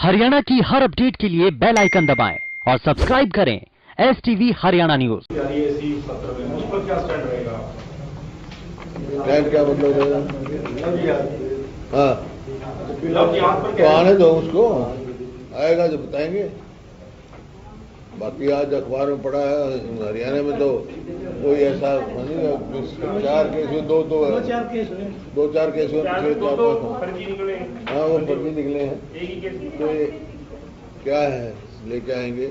हरियाणा की हर अपडेट के लिए बेल आइकन दबाएं और सब्सक्राइब करें STV हरियाणा न्यूज। उस पर क्या स्टैंड रहेगा? स्टैंड क्या मतलब रहेगा? हाँ तो आने दो उसको, आएगा जो बताएंगे। बाकी आज अखबार में पढ़ा है हरियाणा में तो कोई ऐसा नहीं, 4 केस हुए, दो चार केस हुए, हाँ वो फर्जी निकले हैं। तो क्या है लेके आएंगे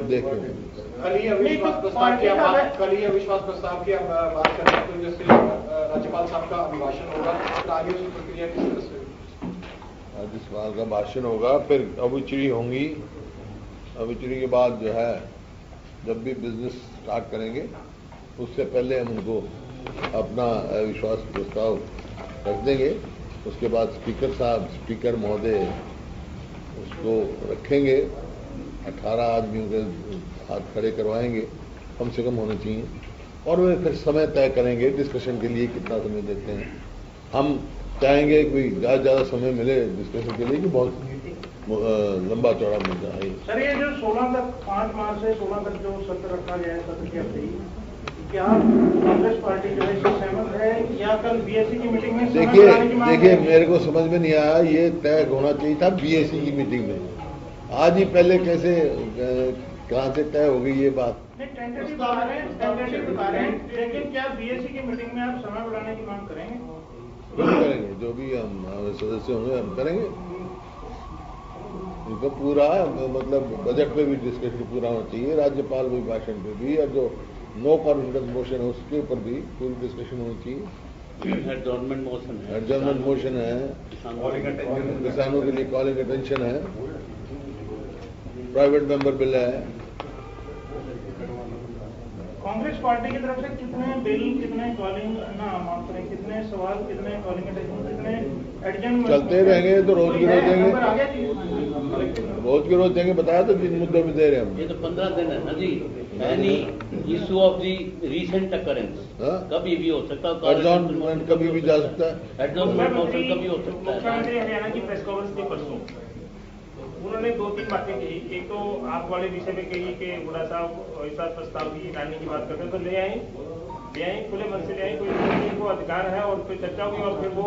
देखेंगे। कल ही अविश्वास प्रस्ताव की बात कर रहे हैं, तो जैसे राज्यपाल साहब का अभिभाषण होगा तो आगे उसकी प्रक्रिया किस तरह से? राज्यपाल का भाषण होगा, फिर अविचरी होंगी। अविचरी के बाद जो है जब भी बिजनेस स्टार्ट करेंगे उससे पहले हम उनको अपना अविश्वास प्रस्ताव रख देंगे। उसके बाद स्पीकर महोदय उसको रखेंगे, 18 आदमियों के हाथ खड़े करवाएंगे, कम से कम होने चाहिए, और वे फिर समय तय करेंगे डिस्कशन के लिए कितना समय देते हैं। हम चाहेंगे कि ज़्यादा समय मिले डिस्कशन के लिए कि बहुत लंबा चौड़ा मुद्दा है। सर ये जो 16 तक 5 मार्च से 16 तक जो सत्र रखा गया है, सत्र की अवधि, क्या कांग्रेस पार्टी जो है सहमत है या कल बीएससी की मीटिंग में? देखिए मेरे को समझ में नहीं आया, ये तय होना चाहिए था बीएससी की मीटिंग में। आज ही पहले कैसे कहाँ से तय हो गई ये बात? टेंटेटिव बता रहे हैं, लेकिन क्या बीएससी की मीटिंग में आप समय बढ़ाने की मांग करेंगे? करेंगे, जो भी हम सदस्य होंगे हम करेंगे। उनका पूरा मतलब बजट पे भी डिस्कशन पूरा होना चाहिए, राज्यपाल भी भाषण पे भी, और जो नो कॉन्फिडेंस मोशन है उसके ऊपर भी पूरी डिस्कशन होनी चाहिए। एडजॉर्नमेंट मोशन है, किसानों के लिए कॉलिंग अटेंशन है, प्राइवेट मेंबर बिल है। कांग्रेस पार्टी की तरफ से कितने बिल, कितने कॉलिंग कितने सवाल, कितने कॉलिंग अटेंशन, कितने एडजॉर्नमेंट चलते रहेंगे तो रोज की रोज देंगे, रोज के रोज देंगे। बताया तो जिन मुद्दों में दे रहे हैं हम। ये तो 15 दिन है ना जी। Any issue of the recent occurrence कभी भी हो सकता है, एडजॉर्नमेंट कभी भी जा सकता है, एडजॉर्नमेंट मोशन कभी हो सकता है। मुख्यमंत्री हरियाणा की प्रेस कॉन्फ्रेंस थी परसों, उन्होंने 2-3 बातें कही। एक तो आप वाले विषय में कही कि गुड़ा साहब ऐसा प्रस्ताव की लाने की बात करते हैं तो ले आए, खुले मन से ले आए, कोई को अधिकार है, और फिर चर्चा होगी और फिर वो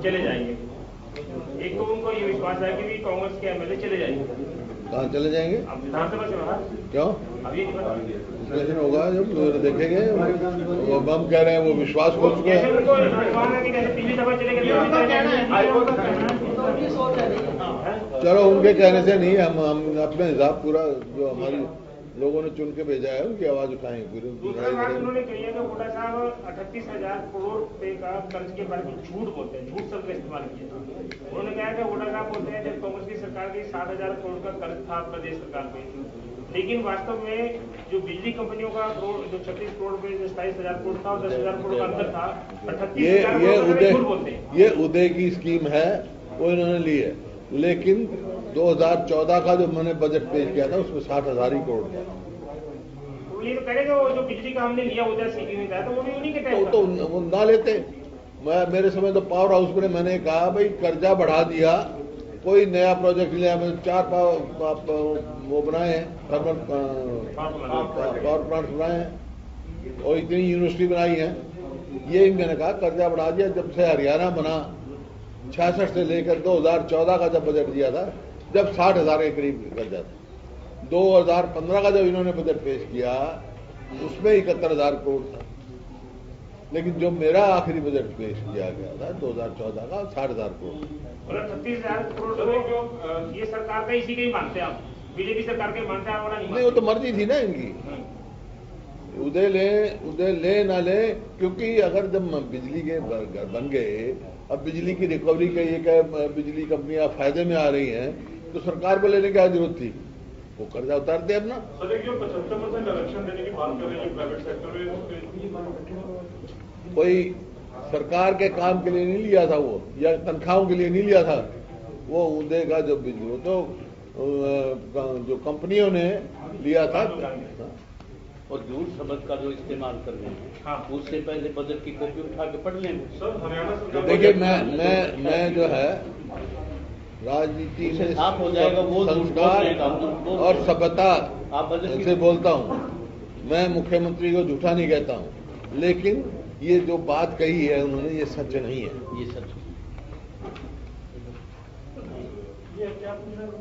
चले जाएंगे। एक तो उनको ये विश्वास है कि भी कांग्रेस के एमएलए चले जाएंगे। कहाँ चले जाएंगे? अब विधानसभा से बाहर क्यों? अब ये डिस्कशन होगा जब देखेंगे। वो हम कह रहे हैं वो विश्वास हो चुके हैं। पिछली दफा चले गए। चलो उनके कहने से नहीं, हम अपने हिसाब पूरा जो हमारी लोगों ने चुन के भेजा है उनकी आवाज उठाएंगे पूरी। दूसरा बात उन्होंने कही है कि हुड्डा साहब 38,000 करोड़ रुपए का कर्ज के बारे में झूठ बोलते हैं, झूठ शब्द का इस्तेमाल किया। उन्होंने कहा कि हुड्डा साहब बोलते हैं जब कांग्रेस की सरकार की 60,000 करोड़ का कर्ज था प्रदेश सरकार पे, लेकिन वास्तव में जो बिजली कंपनियों का जो 36 करोड़ रुपए, 27,000 करोड़ था और 10,000 करोड़ का अंतर था। 38,000 ये उदय की स्कीम है, वो इन्होंने ली है, लेकिन 2014 का जो मैंने बजट पेश किया था उसमें 60,000 ही करोड़ था। ये तो करेगा वो जो बिजली का हमने लिया उधर स्कीम था, तो वो भी उन्हीं के टाइम तो वो ना लेते। मेरे समय तो पावर हाउस में मैंने कहा भाई कर्जा बढ़ा दिया, कोई नया प्रोजेक्ट लिया, मैंने 4 वो बनाए हैं, थर्मल पावर प्लांट बनाए हैं और इतनी यूनिवर्सिटी बनाई है। ये मैंने कहा कर्जा बढ़ा दिया। जब से हरियाणा बना 66 से लेकर 2014 का जब बजट दिया था, जब 60,000 के करीब कर्जा था। 2015 का जब इन्होंने बजट पेश किया उसमें 71,000 करोड़ था, लेकिन जो मेरा आखिरी बजट पेश किया गया था 2014 का 60,000 करोड़। 38,000 करोड़ जो ये सरकार का इसी के ही मानते हैं आप, बीजेपी सरकार के मानते हैं वाला नहीं, वो तो मर्जी थी ना इनकी, उदय ले ना ले, क्योंकि अगर जब बिजली के घर बन गए, अब बिजली की रिकवरी का ये क्या बिजली कंपनियां फायदे में आ रही हैं, तो सरकार को लेने की क्या जरूरत थी? वो कर्जा उतारते अपना। सर एक जो 75% आरक्षण देने की बात कर रहे हैं प्राइवेट सेक्टर में, कोई सरकार के काम के लिए नहीं लिया था वो, या तनख्वाहों के लिए नहीं लिया था वो उदय का जो बिजली, वो तो जो कंपनियों ने लिया था। और झूठ शब्द का जो इस्तेमाल कर रहे हैं, उससे पहले बजट की कॉपी उठा के पढ़ लें। देखिए मैं जो है राजनीति उससे में साफ हो जाएगा वो संस्कार और सभ्यता आप बजट से बोलता हूँ। मैं मुख्यमंत्री को झूठा नहीं कहता हूँ, लेकिन ये जो बात कही है उन्होंने, ये सच नहीं है। ये सच।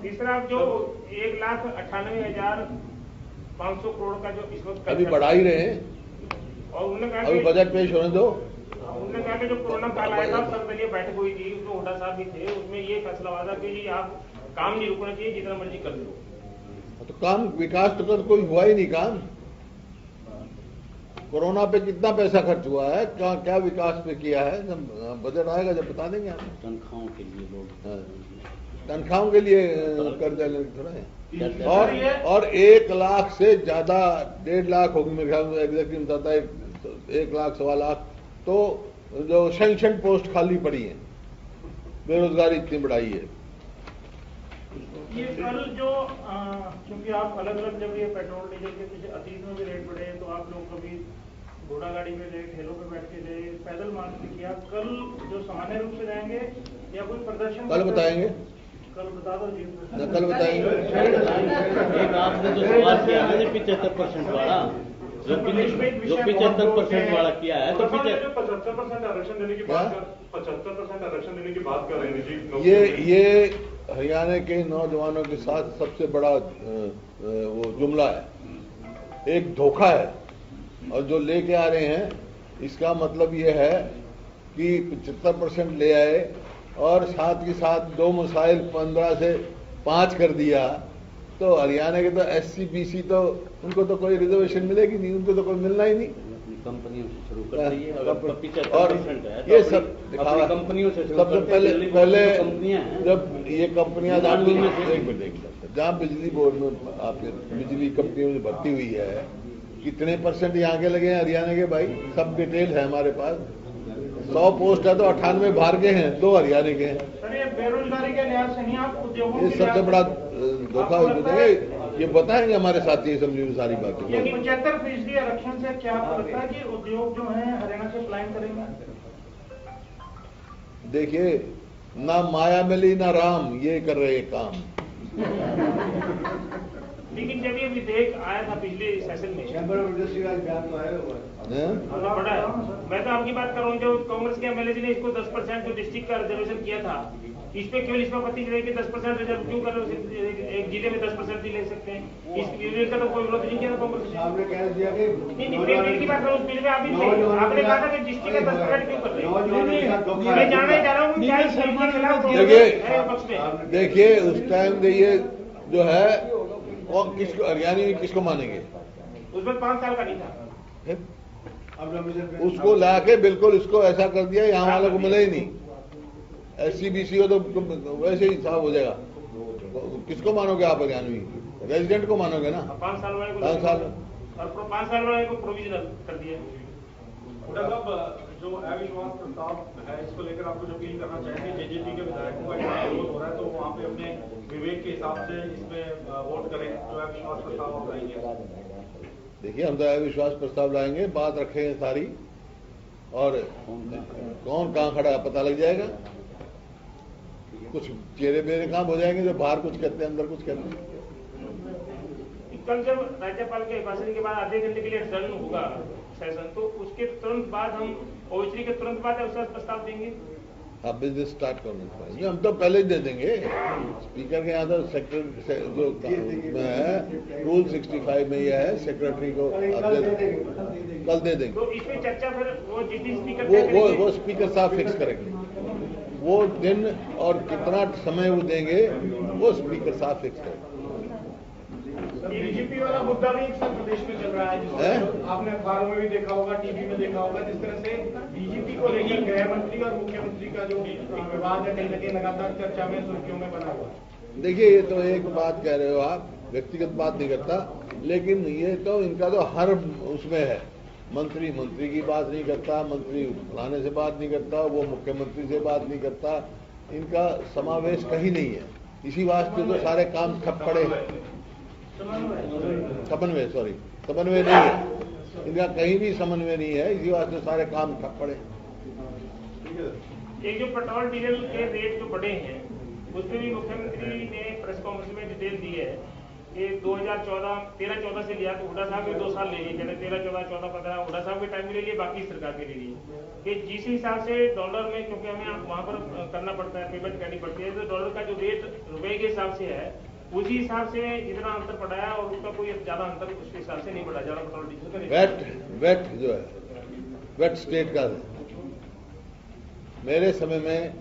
तीसरा जो 1,98,500 करोड़ का जो इस वक्त अभी बढ़ा ही रहे हैं, और उन्होंने कहा अभी कि बजट पेश होने दो। उन्होंने कहा कि जो कोरोना काल आया था सर्वदलीय बैठक हुई थी, उसमें हुड्डा साहब भी थे, उसमें ये फैसला हुआ था कि जी आप काम नहीं रुकना चाहिए, जितना मर्जी कर लो। तो काम विकास तो कोई हुआ ही नहीं। काम कोरोना पे कितना पैसा खर्च हुआ है, क्या विकास पे किया है, जब बजट आएगा जब बता देंगे आप। तनख्वाहों के लिए लोग, तनख्वाहों के लिए कर्जा लेने थोड़ा है। और 1 लाख से ज्यादा, 1.5 लाख होगी मेरे ख्याल में, एग्जैक्टली बताता है 1 लाख 1.25 लाख तो जो सैंक्शन पोस्ट खाली पड़ी है, बेरोजगारी इतनी बढ़ाई है। ये कल जो क्योंकि आप अलग अलग जब ये पेट्रोल डीजल के पीछे अतीत में भी रेट बढ़े, तो आप लोग कभी घोड़ा गाड़ी में गए, ठेलों पे बैठ के गए, पैदल मार्च भी किया, कल जो सामान्य रूप से जाएंगे या कोई प्रदर्शन? कल बताएंगे, कल बता दो जी। कल बताएंगे। एक आपने जो सवाल किया है 75% वाला, जो 75% वाला किया है, तो 75% आरक्षण देने की बात कर, 75% आरक्षण देने की बात कर रहे हैं जी। ये हरियाणा के नौजवानों के साथ सबसे बड़ा वो जुमला है, एक धोखा है। और जो लेके आ रहे हैं, इसका मतलब ये है कि 75% ले आए और साथ के साथ 2 मसाइल 15 से 5 कर दिया, तो हरियाणा के तो SC BC तो उनको तो कोई रिजर्वेशन मिलेगी नहीं, उनको तो कोई मिलना ही नहीं। कंपनियों से शुरू कर दी है, और 75% है, ये सब अपनी कंपनियों से शुरू सबसे करते हैं। पहले कंपनियां हैं, जब ये कंपनियां जहाँ बिजली बोर्ड में आपके बिजली कंपनियों में भर्ती हुई है, कितने % यहाँ के लगे हैं हरियाणा के भाई, सब डिटेल है हमारे पास। 100 पोस्ट है तो 98 बाहर के हैं, 2 हरियाणा के हैं। सर ये बेरोजगारी के लिहाज से नहीं, आप उद्योगों ये के सबसे लिहाज बड़ा धोखा है। ये बताएंगे हमारे साथी असेंबली में सारी बातें। ये 75% आरक्षण से क्या आपको लगता है कि उद्योग जो है हरियाणा से पलायन करेंगे? देखिए, ना माया मिली ना राम, ये कर रहे हैं काम। लेकिन जब ये विधेयक आया था पिछले सेशन में, हैं? बड़ा है। मैं तो आपकी बात कर रहा हूँ, जो कांग्रेस के MLA ने इसको 10% जो डिस्ट्रिक्ट का रिजर्वेशन किया था, इस पे केवल इसमें आपत्ति रही कि 10% रिजर्व क्यों कर रहे हो, एक जिले में 10% ही ले सकते हैं। इस बिल का तो कोई विरोध नहीं किया था कांग्रेस ने। आपने कह दिया कि नहीं, बिल की बात करो, उस बिल में आप भी थे, आपने कहा था कि डिस्ट्रिक्ट का 10% क्यों कर रहे हो। मैं जानना चाह रहा हूँ क्या इस बिल के खिलाफ पक्ष में? देखिए उस टाइम ये जो है वो किसको, हरियाणा में किसको मानेंगे? उसमें 5 साल का नहीं था। उसको लाके बिल्कुल इसको ऐसा कर दिया, यहाँ वालों को मिला ही नहीं। SC BC को तो वैसे ही साफ हो जाएगा। किसको मानोगे आप हरियाणवी? रेजिडेंट को मानोगे ना। 5 साल वाले को, 5 साल और 5 साल वाले को प्रोविजनल कर दिया। हुड्डा साहब, जो अविश्वास प्रस्ताव है, इसको लेकर आपको जो अपील करना चाहेंगे, JJP के विधायकों का इतना विरोध हो रहा है, तो वहाँ पे अपने विवेक के हिसाब से इसमें वोट करें, जो अविश्वास प्रस्ताव आप लाएंगे। देखिए, हम तो अविश्वास प्रस्ताव लाएंगे, बात रखेंगे सारी, और कौन कहाँ खड़ा है पता लग जाएगा। कुछ चेहरे बेरे काम हो जाएंगे, जो बाहर कुछ कहते हैं अंदर कुछ कहते हैं। कल जब राज्यपाल के भाषण के बाद आधे घंटे के लिए डन होगा सेशन, तो उसके तुरंत बाद हम ओवेचरी के तुरंत बाद अविश्वास प्रस्ताव देंगे। आप बिजनेस स्टार्ट करना चाहिए, हम तो पहले ही दे देंगे। स्पीकर के यहाँ तो सेक्रेटरी जो है रूल 65 में यह है, सेक्रेटरी को कल दे देंगे। तो इसमें चर्चा फिर वो जिस स्पीकर वो स्पीकर साहब फिक्स करेंगे, वो दिन और कितना समय वो देंगे वो स्पीकर साहब फिक्स करेंगे। बीजेपी वाला मुद्दा भी एक साथ प्रदेश में चल रहा है, जिसमें आपने अखबारों में भी देखा होगा, टीवी में देखा होगा, जिस तरह से बीजेपी को लेकर गृह मंत्री और मुख्यमंत्री का जो एक विवाद है, कहीं ना कहीं लगातार चर्चा में, सुर्खियों में बना हुआ। देखिए, ये तो एक बात कह रहे हो आप, व्यक्तिगत बात नहीं करता, लेकिन ये तो इनका तो हर उसमें है। मंत्री की बात नहीं करता, मंत्री फलाने से बात नहीं करता, वो मुख्यमंत्री से बात नहीं करता, इनका समावेश कहीं नहीं है। इसी वास्ते तो सारे काम ठप पड़े। समन्वय नहीं है इनका, कहीं भी समन्वय नहीं है, इसी वास्ते सारे काम ठप पड़े। एक जो पेट्रोल डीजल के रेट जो बढ़े हैं, उसमें भी मुख्यमंत्री ने प्रेस कॉन्फ्रेंस में डिटेल दी है कि 13-14 से लिया तो हुड्डा साहब ने 2 साल ले लिए, कहते 13-14-14-15 हुड्डा साहब के टाइम में ले लिए, बाकी सरकार के ले लिए कि जिस हिसाब से डॉलर में, क्योंकि हमें वहां पर करना पड़ता है, पेमेंट करनी पड़ती है, तो डॉलर का जो रेट रुपए के हिसाब से है उसी हिसाब से जितना अंतर पड़ा है और उसका कोई ज्यादा अंतर उसके हिसाब से नहीं पड़ा, ज्यादा पेट्रोल डीजल का वेट जो है वेट स्टेट का मेरे समय में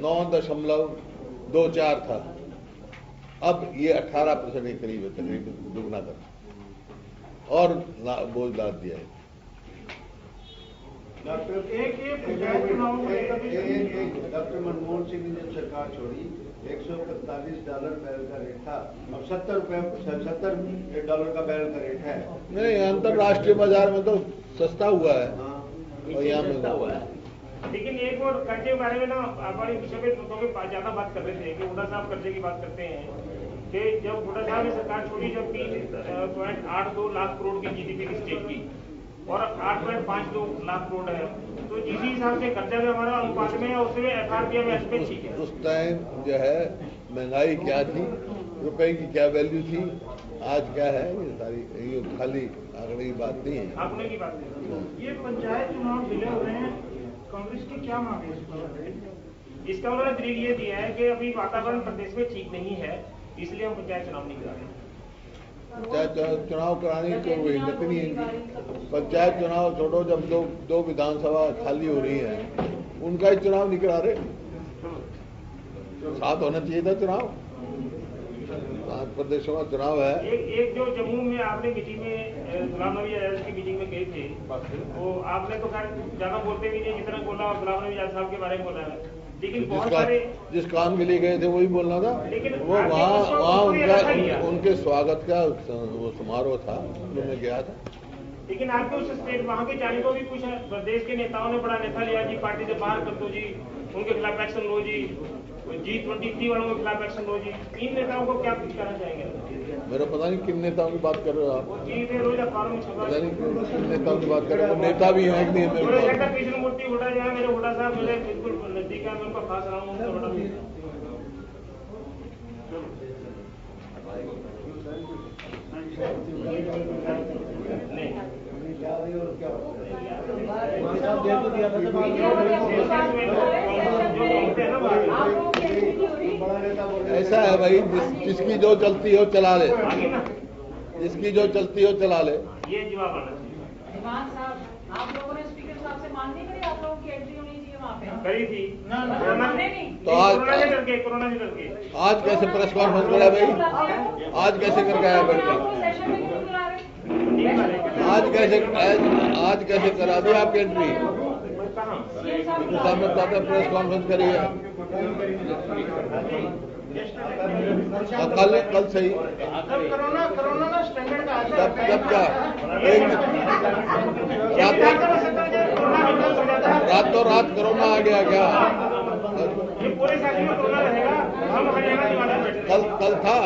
9.24 था, अब ये 18% के करीब है, तकरीबन दुगना कर और बोझ डाल दिया है। डॉक्टर मनमोहन सिंह ने जब सरकार छोड़ी $145 बैरल का रेट था, अब $70 का बैरल का रेट है। नहीं, अंतरराष्ट्रीय बाजार में तो सस्ता हुआ है और यहाँ में सस्ता हुआ है। लेकिन एक और कर्जे के बारे में ना हमारे विषय पे ज्यादा बात कर रहे थे कि हुड्डा साहब कर्जे की बात करते हैं कि जब हुड्डा साहब ने सरकार छोड़ी, जब 3.82 लाख करोड़ की जीडीपी की स्टेट की और 8.52 लाख करोड़ है, तो जिस हिसाब से कर्जा भी हमारा अनुपात में है उसमें एफआरपीएम एस्पेक्ट ठीक है। उस टाइम जो है महंगाई क्या थी, रुपए की क्या वैल्यू थी, आज क्या है, ये सारी ये खाली आंकड़े की बात नहीं है। आंकड़े की बात नहीं। ये पंचायत चुनाव डिले हो रहे हैं, कांग्रेस की क्या मांग है इसका? इसका उन्होंने दलील ये दिया है कि अभी वातावरण प्रदेश में ठीक नहीं है, इसलिए हम पंचायत चुनाव नहीं करा रहे। पंचायत चुनाव कराने की कोई हिम्मत नहीं है। पंचायत चुनाव छोड़ो, जब दो विधानसभा खाली हो रही है उनका ही चुनाव नहीं करा रहे। साथ होना चाहिए था चुनाव, 7 प्रदेशों का चुनाव है। एक जो जम्मू में आपने मीटिंग में गुलाम नबी आजाद की मीटिंग में गए थे, वो आपने तो खैर ज्यादा बोलते भी नहीं, जितना बोला गुलाम नबी आजाद साहब के बारे में बोला है, लेकिन बहुत सारे जिस काम के लिए गए थे वही बोलना था। लेकिन वो वहाँ उनके स्वागत का वो समारोह था, मैं गया था। लेकिन आपके उस स्टेट वहाँ के जाने को भी कुछ प्रदेश के नेताओं ने बड़ा नेता लिया जी, पार्टी से बाहर कर दो जी, उनके खिलाफ एक्शन लो जी, G23 वालों के खिलाफ एक्शन लो जी। इन नेताओं को क्या कुछ करना चाहेंगे? मेरा पता नहीं किन नेताओं की बात कर रहे हो आप। जी रोज अखबारों में छपा, पता नहीं किन नेताओं की बात कर रहे हो, नेता भी हैं कि नहीं है। कृष्ण मूर्ति हुड्डा जो है, मेरे हुड्डा साहब मेरे बिल्कुल नजदीक है, मैं उनका खास रहा हूँ, उनका बड़ा ऐसा है भाई, जिसकी जो चलती हो चला ले, जिसकी जो चलती हो चला ले। ये जवाब आना चाहिए। दीवान साहब, आप लोगों ने स्पीकर साहब से मांग नहीं करी, आप लोगों की एंट्री होनी चाहिए वहाँ पे? करी थी तो आज कोरोना से डर के आज कैसे प्रेस कॉन्फ्रेंस करा भाई? आज कैसे करके आया बैठकर? आज कैसे करा दी आपकी एंट्री? सामने प्रेस कॉन्फ्रेंस करी है कल सही। कोरोना ना स्टैंडर्ड का जब क्या रातों रात कोरोना आ गया क्या? पूरे शादी में कोरोना रहेगा, हम हरियाणा निवासी बैठे कल था,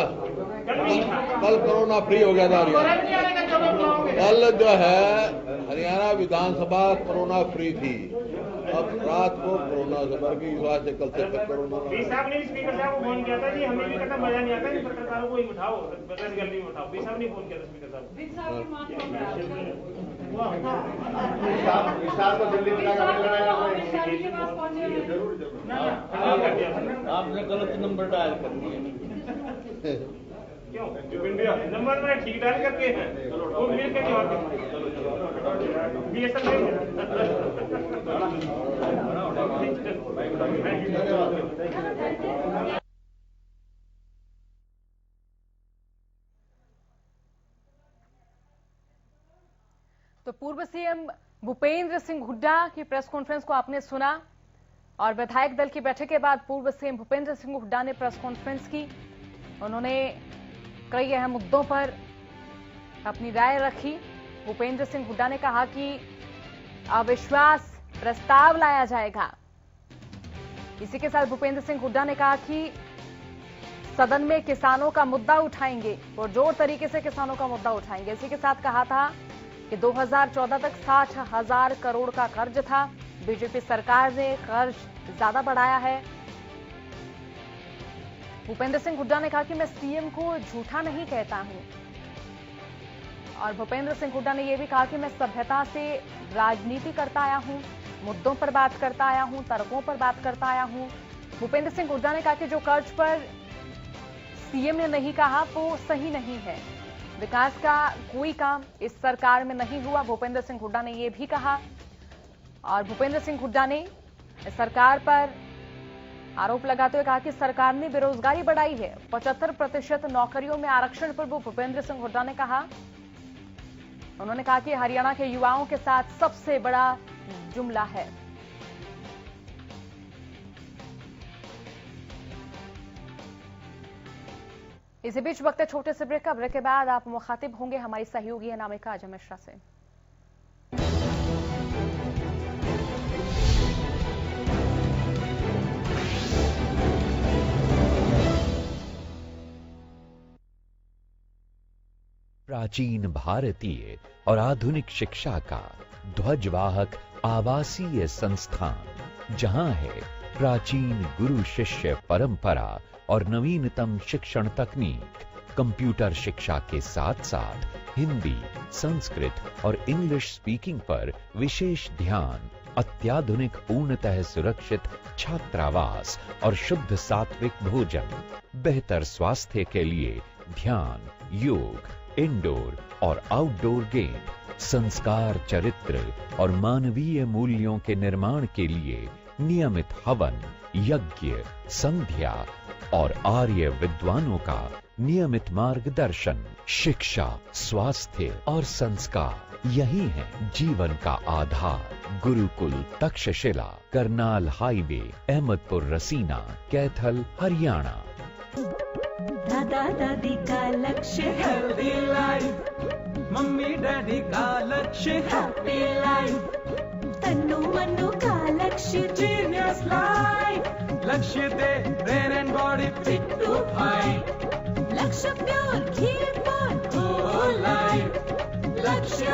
कल कोरोना फ्री हो गया था हरियाणा। कल जो है हरियाणा विधानसभा कोरोना फ्री थी, अब रात को कोरोना से भर गई, इस से कल से तक कोरोना। साहब ने भी स्पीकर साहब को फोन किया था जी, हमें भी कहता मजा नहीं आता कि पत्रकारों को ही उठाओ, बदल गली में उठाओ। साहब ने फोन किया था स्पीकर साहब। आपने गलत नंबर डायल कर दिया। क्यों? नंबर में ठीक डाल करके हैं, वो मिल के जवाब तो पूर्व सीएम भूपेंद्र सिंह हुड्डा की प्रेस कॉन्फ्रेंस को आपने सुना और विधायक दल की बैठक के बाद पूर्व सीएम भूपेंद्र सिंह हुड्डा ने प्रेस कॉन्फ्रेंस की। उन्होंने कई अहम मुद्दों पर अपनी राय रखी। भूपेंद्र सिंह हुड्डा ने कहा कि अविश्वास प्रस्ताव लाया जाएगा। इसी के साथ भूपेंद्र सिंह हुड्डा ने कहा कि सदन में किसानों का मुद्दा उठाएंगे और जोर तरीके से किसानों का मुद्दा उठाएंगे। इसी के साथ कहा था कि 2014 तक 60,000 करोड़ का कर्ज था, बीजेपी सरकार ने कर्ज ज्यादा बढ़ाया है। भूपेंद्र सिंह हुड्डा ने कहा कि मैं सीएम को झूठा नहीं कहता हूं। और भूपेंद्र सिंह हुड्डा ने यह भी कहा कि मैं सभ्यता से राजनीति करता आया हूं, मुद्दों पर बात करता आया हूं, तर्कों पर बात करता आया हूं। भूपेंद्र सिंह हुड्डा ने कहा कि जो कर्ज पर सीएम ने नहीं कहा वो सही नहीं है। विकास का कोई काम इस सरकार में नहीं हुआ, भूपेंद्र सिंह हुड्डा ने यह भी कहा। और भूपेंद्र सिंह हुड्डा ने सरकार पर आरोप लगाते हुए कहा कि सरकार ने बेरोजगारी बढ़ाई है। 75% नौकरियों में आरक्षण पर वो भूपेंद्र सिंह हुड्डा ने कहा। उन्होंने कहा कि हरियाणा के युवाओं के साथ सबसे बड़ा जुमला है। इसी बीच वक्त है छोटे से ब्रेक का। ब्रेक के बाद आप मुखातिब होंगे हमारी सहयोगी अनामिका अजय मिश्रा से। प्राचीन भारतीय और आधुनिक शिक्षा का ध्वजवाहक आवासीय संस्थान, जहां है प्राचीन गुरु शिष्य परंपरा और नवीनतम शिक्षण तकनीक। कंप्यूटर शिक्षा के साथ साथ हिंदी, संस्कृत और इंग्लिश स्पीकिंग पर विशेष ध्यान। अत्याधुनिक पूर्णतः सुरक्षित छात्रावास और शुद्ध सात्विक भोजन। बेहतर स्वास्थ्य के लिए ध्यान, योग, इंडोर और आउटडोर गेम। संस्कार, चरित्र और मानवीय मूल्यों के निर्माण के लिए नियमित हवन, यज्ञ, संध्या और आर्य विद्वानों का नियमित मार्गदर्शन। शिक्षा, स्वास्थ्य और संस्कार, यही है जीवन का आधार। गुरुकुल तक्षशिला, करनाल हाईवे, अहमदपुर रसीना, कैथल, हरियाणा। दादा दादी का लक्ष्य हेल्दी लाइफ, मम्मी डैडी का लक्ष्य हैप्पी लाइफ, तन्नू मन्नू का लक्ष्य जीनियस लाइफ। लक्ष्य दे brain and body fit to fight, Lakshya pure ghee for life. Lakshya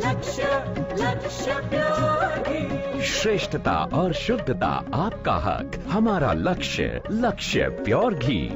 Lakshya लक्ष्य प्योर घी। श्रेष्ठता और शुद्धता आपका हक, हमारा लक्ष्य, लक्ष्य प्योर घी।